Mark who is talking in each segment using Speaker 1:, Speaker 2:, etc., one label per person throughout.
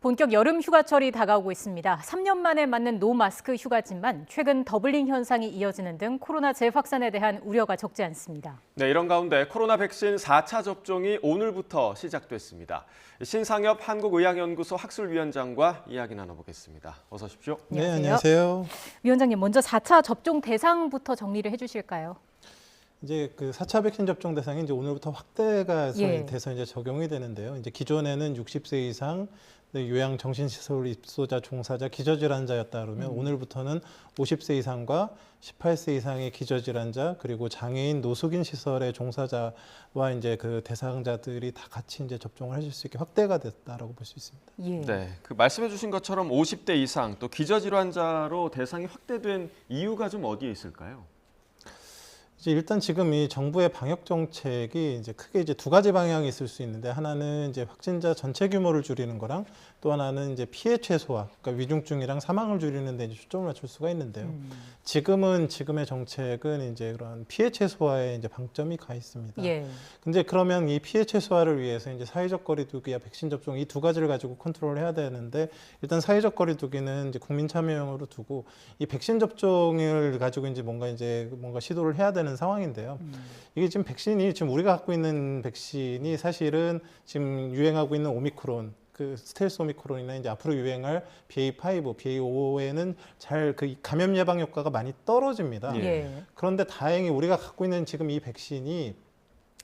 Speaker 1: 본격 여름 휴가철이 다가오고 있습니다. 3년 만에 맞는 노마스크 휴가지만 최근 더블링 현상이 이어지는 등 코로나 재확산에 대한 우려가 적지 않습니다.
Speaker 2: 네, 이런 가운데 코로나 백신 4차 접종이 오늘부터 시작됐습니다. 신상엽 한국의학연구소 학술위원장과 이야기 나눠보겠습니다. 어서 오십시오.
Speaker 3: 네, 안녕하세요.
Speaker 1: 위원장님, 먼저 4차 접종 대상부터 정리를 해주실까요?
Speaker 3: 이제 그 4차 백신 접종 대상이 이제 오늘부터 확대가 돼서 이제 적용이 되는데요. 이제 기존에는 60세 이상 요양 정신시설 입소자, 종사자, 기저질환자였다 그러면 오늘부터는 50세 이상과 18세 이상의 기저질환자 그리고 장애인 노숙인 시설의 종사자와 이제 그 대상자들이 다 같이 이제 접종을 하실 수 있게 확대가 됐다라고 볼 수 있습니다.
Speaker 1: 예.
Speaker 2: 네, 그 말씀해주신 것처럼 50대 이상 또 기저질환자로 대상이 확대된 이유가 좀 어디에 있을까요?
Speaker 3: 이제 일단 지금 이 정부의 방역 정책이 이제 크게 이제 두 가지 방향이 있을 수 있는데 하나는 이제 확진자 전체 규모를 줄이는 거랑 또 하나는 이제 피해 최소화, 그러니까 위중증이랑 사망을 줄이는 데 이제 초점을 맞출 수가 있는데요. 지금의 정책은 이제 그런 피해 최소화에 이제 방점이 가 있습니다.
Speaker 1: 예.
Speaker 3: 근데 그러면 이 피해 최소화를 위해서 이제 사회적 거리두기와 백신 접종 이 두 가지를 가지고 컨트롤을 해야 되는데 일단 사회적 거리두기는 이제 국민 참여형으로 두고 이 백신 접종을 가지고 이제 뭔가 시도를 해야 되는 상황인데요. 이게 지금 지금 우리가 갖고 있는 백신이 사실은 지금 유행하고 있는 오미크론, 그 스텔스 오미크론이나 이제 앞으로 유행할 BA.5, BA.5에는 잘 그 감염 예방 효과가 많이 떨어집니다.
Speaker 1: 예.
Speaker 3: 그런데 다행히 우리가 갖고 있는 지금 이 백신이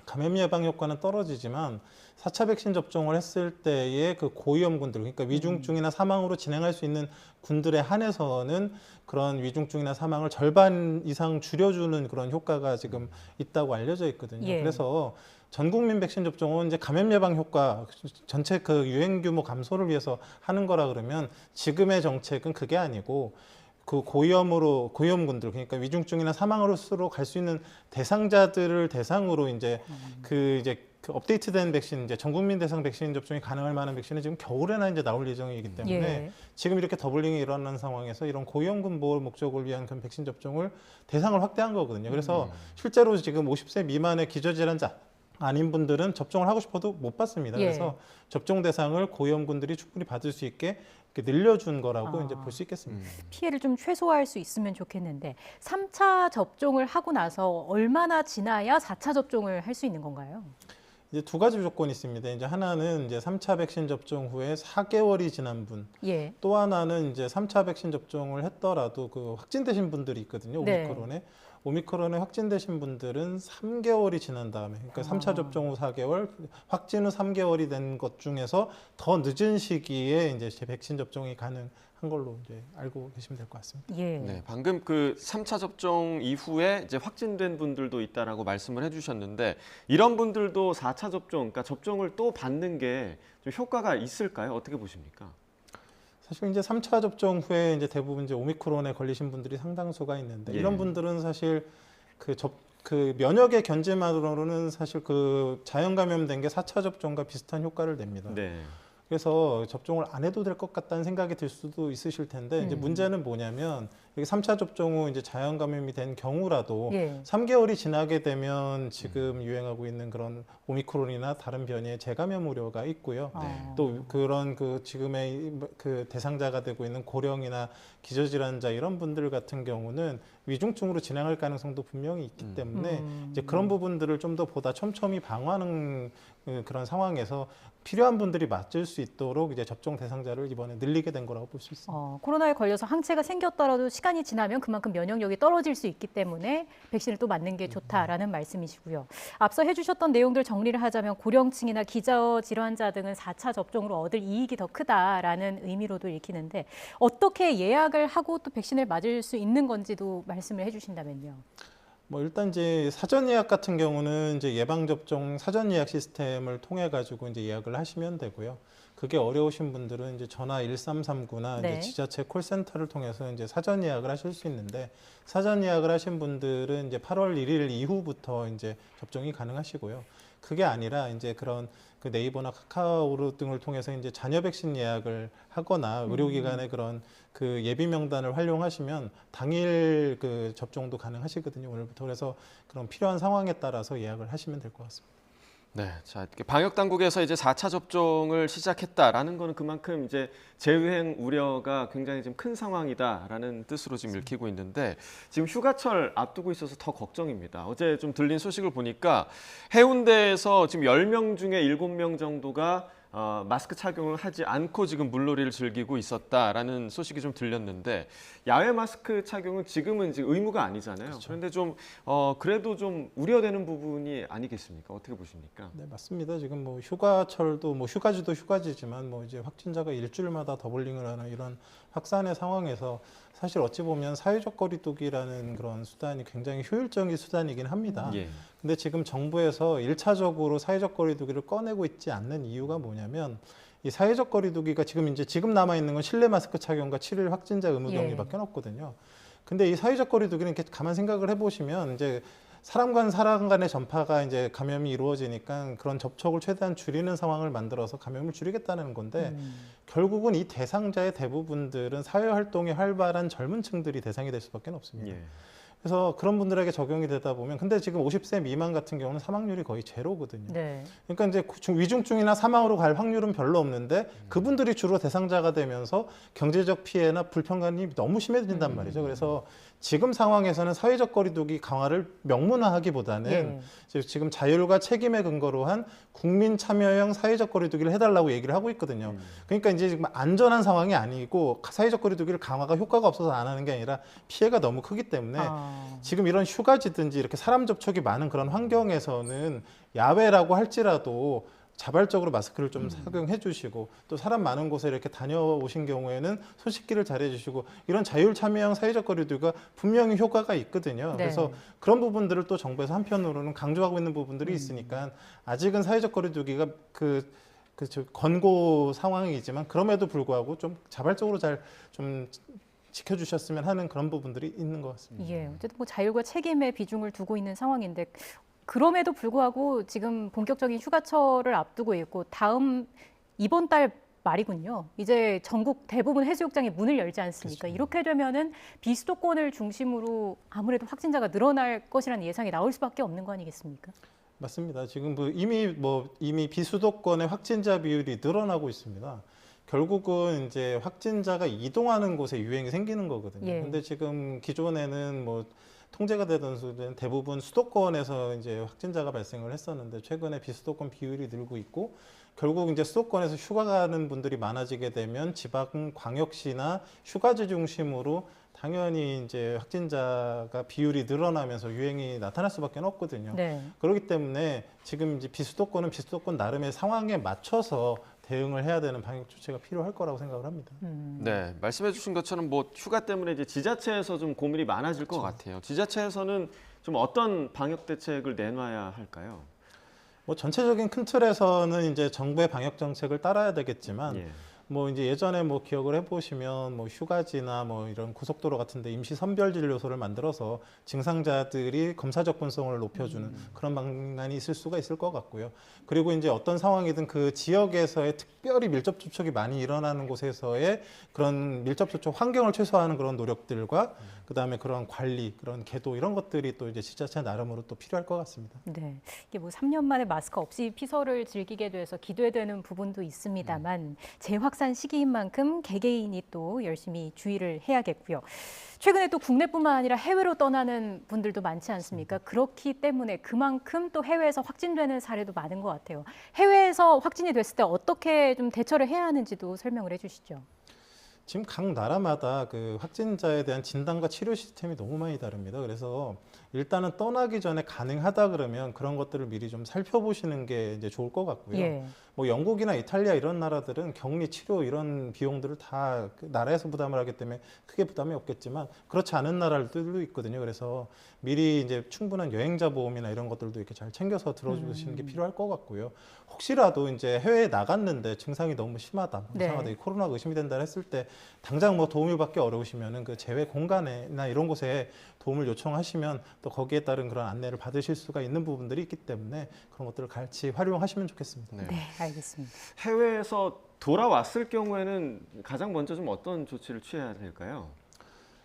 Speaker 3: 감염 예방 효과는 떨어지지만 4차 백신 접종을 했을 때의 그 고위험군들, 그러니까 위중증이나 사망으로 진행할 수 있는 군들에 한해서는 그런 위중증이나 사망을 절반 이상 줄여주는 그런 효과가 지금 있다고 알려져 있거든요.
Speaker 1: 예.
Speaker 3: 그래서 전 국민 백신 접종은 이제 감염 예방 효과, 전체 그 유행 규모 감소를 위해서 하는 거라 그러면 지금의 정책은 그게 아니고 그 고위험군들, 그러니까 위중증이나 사망으로 갈 수 있는 대상자들을 대상으로 이제 그 업데이트된 백신, 이제 전 국민 대상 백신 접종이 가능할 만한 백신은 지금 겨울에나 이제 나올 예정이기 때문에
Speaker 1: 예.
Speaker 3: 지금 이렇게 더블링이 일어나는 상황에서 이런 고위험군 보호 목적을 위한 그런 백신 접종을 대상을 확대한 거거든요. 그래서 실제로 지금 50세 미만의 기저질환자 아닌 분들은 접종을 하고 싶어도 못 받습니다.
Speaker 1: 예.
Speaker 3: 그래서 접종 대상을 고위험군들이 충분히 받을 수 있게 늘려준 거라고 이제 볼 수 있겠습니다.
Speaker 1: 피해를 좀 최소화할 수 있으면 좋겠는데 3차 접종을 하고 나서 얼마나 지나야 4차 접종을 할 수 있는 건가요?
Speaker 3: 이제 두 가지 조건이 있습니다. 이제 하나는 이제 3차 백신 접종 후에 4개월이 지난 분,
Speaker 1: 예.
Speaker 3: 또 하나는 이제 3차 백신 접종을 했더라도 그 확진되신 분들이 있거든요. 오미크론에. 오미크론에 확진되신 분들은 3개월이 지난 다음에, 그러니까 3차 접종 후 4개월, 확진 후 3개월이 된 것 중에서 더 늦은 시기에 이제 백신 접종이 가능한 걸로 이제 알고 계시면 될 것 같습니다.
Speaker 1: 예.
Speaker 2: 네, 방금 그 3차 접종 이후에 이제 확진된 분들도 있다라고 말씀을 해주셨는데 이런 분들도 4차 접종, 그러니까 접종을 또 받는 게 좀 효과가 있을까요? 어떻게 보십니까?
Speaker 3: 사실 이제 3차 접종 후에 이제 대부분 이제 오미크론에 걸리신 분들이 상당수가 있는데
Speaker 2: 예.
Speaker 3: 이런 분들은 사실 그 면역의 견제만으로는 사실 그 자연 감염된 게 4차 접종과 비슷한 효과를 냅니다.
Speaker 2: 네.
Speaker 3: 그래서 접종을 안 해도 될 것 같다는 생각이 들 수도 있으실 텐데 이제 문제는 뭐냐면 이게 3차 접종 후 이제 자연 감염이 된 경우라도 3개월이 지나게 되면 지금 유행하고 있는 그런 오미크론이나 다른 변이의 재감염 우려가 있고요. 또 그런 그 지금의 그 대상자가 되고 있는 고령이나 기저질환자 이런 분들 같은 경우는 위중증으로 진행할 가능성도 분명히 있기 때문에 이제 그런 부분들을 좀 더 보다 촘촘히 방어하는 그런 상황에서 필요한 분들이 맞을 수 있도록 이제 접종 대상자를 이번에 늘리게 된 거라고 볼 수 있습니다.
Speaker 1: 코로나에 걸려서 항체가 생겼더라도 시간이 지나면 그만큼 면역력이 떨어질 수 있기 때문에 백신을 또 맞는 게 좋다라는 말씀이시고요. 앞서 해주셨던 내용들 정리를 하자면 고령층이나 기저질환자 등은 4차 접종으로 얻을 이익이 더 크다라는 의미로도 읽히는데 어떻게 예약을 하고 또 백신을 맞을 수 있는 건지도 말씀을 해주신다면요.
Speaker 3: 뭐 일단 이제 사전 예약 같은 경우는 이제 예방 접종 사전 예약 시스템을 통해 가지고 이제 예약을 하시면 되고요. 그게 어려우신 분들은 이제 전화 1339나 이제 지자체 콜센터를 통해서 이제 사전 예약을 하실 수 있는데 사전 예약을 하신 분들은 이제 8월 1일 이후부터 이제 접종이 가능하시고요. 그게 아니라 이제 그런 그 네이버나 카카오 등을 통해서 이제 자녀 백신 예약을 하거나 의료기관의 그런 그 예비 명단을 활용하시면 당일 그 접종도 가능하시거든요. 오늘부터. 그래서 그런 필요한 상황에 따라서 예약을 하시면 될 것 같습니다.
Speaker 2: 네, 자, 이렇게 방역 당국에서 이제 4차 접종을 시작했다라는 거는 그만큼 이제 재유행 우려가 굉장히 좀 큰 상황이다라는 뜻으로 지금 읽히고 있는데 지금 휴가철 앞두고 있어서 더 걱정입니다. 어제 좀 들린 소식을 보니까 해운대에서 지금 10명 중에 7명 정도가 마스크 착용을 하지 않고 지금 물놀이를 즐기고 있었다라는 소식이 좀 들렸는데 야외 마스크 착용은 지금은 지금 의무가 아니잖아요.
Speaker 3: 그렇죠.
Speaker 2: 그런데 좀 그래도 좀 우려되는 부분이 아니겠습니까? 어떻게 보십니까?
Speaker 3: 네, 맞습니다. 지금 뭐 휴가철도 뭐 휴가지도 휴가지지만 뭐 이제 확진자가 일주일마다 더블링을 하는 이런 확산의 상황에서 사실 어찌 보면 사회적 거리두기라는 그런 수단이 굉장히 효율적인 수단이긴 합니다.
Speaker 2: 예.
Speaker 3: 근데 지금 정부에서 1차적으로 사회적 거리두기를 꺼내고 있지 않는 이유가 뭐냐면 이 사회적 거리두기가 지금 남아 있는 건 실내 마스크 착용과 7일 확진자 의무 격리밖에 없거든요. 근데 이 사회적 거리두기는 이렇게 가만 생각을 해보시면 이제 사람 간의 전파가 이제 감염이 이루어지니까 그런 접촉을 최대한 줄이는 상황을 만들어서 감염을 줄이겠다는 건데 결국은 이 대상자의 대부분들은 사회 활동이 활발한 젊은 층들이 대상이 될 수밖에 없습니다.
Speaker 2: 예.
Speaker 3: 그래서 그런 분들에게 적용이 되다 보면 근데 지금 50세 미만 같은 경우는 사망률이 거의 제로거든요.
Speaker 1: 네.
Speaker 3: 그러니까 이제 위중증이나 사망으로 갈 확률은 별로 없는데 그분들이 주로 대상자가 되면서 경제적 피해나 불편감이 너무 심해진단 말이죠. 그래서 지금 상황에서는 사회적 거리두기 강화를 명문화하기보다는 지금 자율과 책임에 근거로 한 국민 참여형 사회적 거리두기를 해달라고 얘기를 하고 있거든요. 그러니까 이제 지금 안전한 상황이 아니고 사회적 거리두기를 강화가 효과가 없어서 안 하는 게 아니라 피해가 너무 크기 때문에 지금 이런 휴가지든지 이렇게 사람 접촉이 많은 그런 환경에서는 야외라고 할지라도 자발적으로 마스크를 좀 착용해 주시고 또 사람 많은 곳에 이렇게 다녀오신 경우에는 손 씻기를 잘해 주시고 이런 자율 참여형 사회적 거리두기가 분명히 효과가 있거든요.
Speaker 1: 네.
Speaker 3: 그래서 그런 부분들을 또 정부에서 한편으로는 강조하고 있는 부분들이 있으니까 아직은 사회적 거리두기가 권고 상황이지만 그럼에도 불구하고 좀 자발적으로 잘 좀 지켜주셨으면 하는 그런 부분들이 있는 것 같습니다.
Speaker 1: 예, 어쨌든 뭐 자율과 책임의 비중을 두고 있는 상황인데 그럼에도 불구하고 지금 본격적인 휴가철을 앞두고 있고 이번 달 말이군요. 이제 전국 대부분 해수욕장이 문을 열지 않습니까?
Speaker 3: 그렇죠.
Speaker 1: 이렇게 되면은 비수도권을 중심으로 아무래도 확진자가 늘어날 것이라는 예상이 나올 수밖에 없는 거 아니겠습니까?
Speaker 3: 맞습니다. 지금 이미 비수도권의 확진자 비율이 늘어나고 있습니다. 결국은 이제 확진자가 이동하는 곳에 유행이 생기는 거거든요.
Speaker 1: 예.
Speaker 3: 근데 지금 기존에는 뭐 통제가 되던 수는 대부분 수도권에서 이제 확진자가 발생을 했었는데 최근에 비수도권 비율이 늘고 있고 결국 이제 수도권에서 휴가 가는 분들이 많아지게 되면 지방 광역시나 휴가지 중심으로 당연히 이제 확진자가 비율이 늘어나면서 유행이 나타날 수밖에 없거든요.
Speaker 1: 네.
Speaker 3: 그렇기 때문에 지금 이제 비수도권은 비수도권 나름의 상황에 맞춰서 대응을 해야 되는 방역 조치가 필요할 거라고 생각을 합니다.
Speaker 2: 네, 말씀해주신 것처럼 뭐 휴가 때문에 이제 지자체에서 좀 고민이 많아질 것 같아요. 지자체에서는 좀 어떤 방역 대책을 내놔야 할까요?
Speaker 3: 뭐 전체적인 큰 틀에서는 이제 정부의 방역 정책을 따라야 되겠지만
Speaker 2: 예.
Speaker 3: 뭐 이제 예전에 뭐 기억을 해보시면 뭐 휴가지나 뭐 이런 고속도로 같은데 임시 선별 진료소를 만들어서 증상자들이 검사 접근성을 높여주는 그런 방안이 있을 수가 있을 것 같고요. 그리고 이제 어떤 상황이든 그 지역에서의 특별히 밀접 접촉이 많이 일어나는 곳에서의 그런 밀접 접촉 환경을 최소화하는 그런 노력들과 그다음에 그런 관리, 그런 계도 이런 것들이 또 이제 지자체 나름으로 또 필요할 것 같습니다.
Speaker 1: 네, 이게 뭐 3년 만에 마스크 없이 피서를 즐기게 돼서 기대되는 부분도 있습니다만 재확산 시기인 만큼 개개인이 또 열심히 주의를 해야겠고요. 최근에 또 국내뿐만 아니라 해외로 떠나는 분들도 많지 않습니까? 그렇기 때문에 그만큼 또 해외에서 확진되는 사례도 많은 것 같아요. 해외에서 확진이 됐을 때 어떻게 좀 대처를 해야 하는지도 설명을 해주시죠.
Speaker 3: 지금 각 나라마다 그 확진자에 대한 진단과 치료 시스템이 너무 많이 다릅니다. 그래서 일단은 떠나기 전에 가능하다 그러면 그런 것들을 미리 좀 살펴보시는 게 이제 좋을 것 같고요.
Speaker 1: 예.
Speaker 3: 뭐 영국이나 이탈리아 이런 나라들은 격리 치료 이런 비용들을 다 그 나라에서 부담을 하기 때문에 크게 부담이 없겠지만 그렇지 않은 나라들도 있거든요. 그래서 미리 이제 충분한 여행자 보험이나 이런 것들도 이렇게 잘 챙겨서 들어주시는 게 필요할 것 같고요. 혹시라도 이제 해외에 나갔는데 증상이 너무 심하다,
Speaker 1: 네.
Speaker 3: 이상하다, 이 코로나가 의심이 된다 했을 때 당장 뭐 도움을 받기 어려우시면은 그 재외 공간이나 이런 곳에 도움을 요청하시면 또 거기에 따른 그런 안내를 받으실 수가 있는 부분들이 있기 때문에 그런 것들을 같이 활용하시면 좋겠습니다.
Speaker 2: 네.
Speaker 1: 네, 알겠습니다.
Speaker 2: 해외에서 돌아왔을 경우에는 가장 먼저 좀 어떤 조치를 취해야 될까요?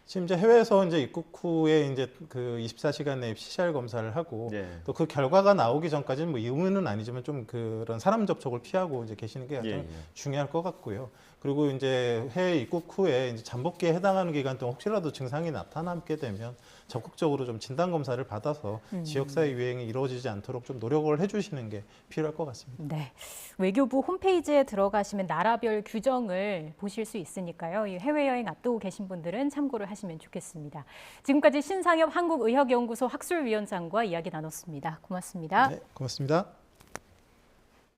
Speaker 3: 지금 이제 해외에서 이제 입국 후에 이제 그 24시간 내에 PCR 검사를 하고
Speaker 2: 예.
Speaker 3: 또 그 결과가 나오기 전까지는 뭐 의무는 아니지만 좀 그런 사람 접촉을 피하고 이제 계시는 게 가장
Speaker 2: 예, 예.
Speaker 3: 중요할 것 같고요. 그리고 이제 해외 입국 후에 이제 잠복기에 해당하는 기간 동안 혹시라도 증상이 나타나게 되면 적극적으로 좀 진단 검사를 받아서 지역사회 유행이 이루어지지 않도록 좀 노력을 해주시는 게 필요할 것 같습니다.
Speaker 1: 네, 외교부 홈페이지에 들어가시면 나라별 규정을 보실 수 있으니까요. 이 해외여행 앞두고 계신 분들은 참고를 하시면 좋겠습니다. 지금까지 신상엽 한국의학연구소 학술위원장과 이야기 나눴습니다. 고맙습니다.
Speaker 3: 네, 고맙습니다.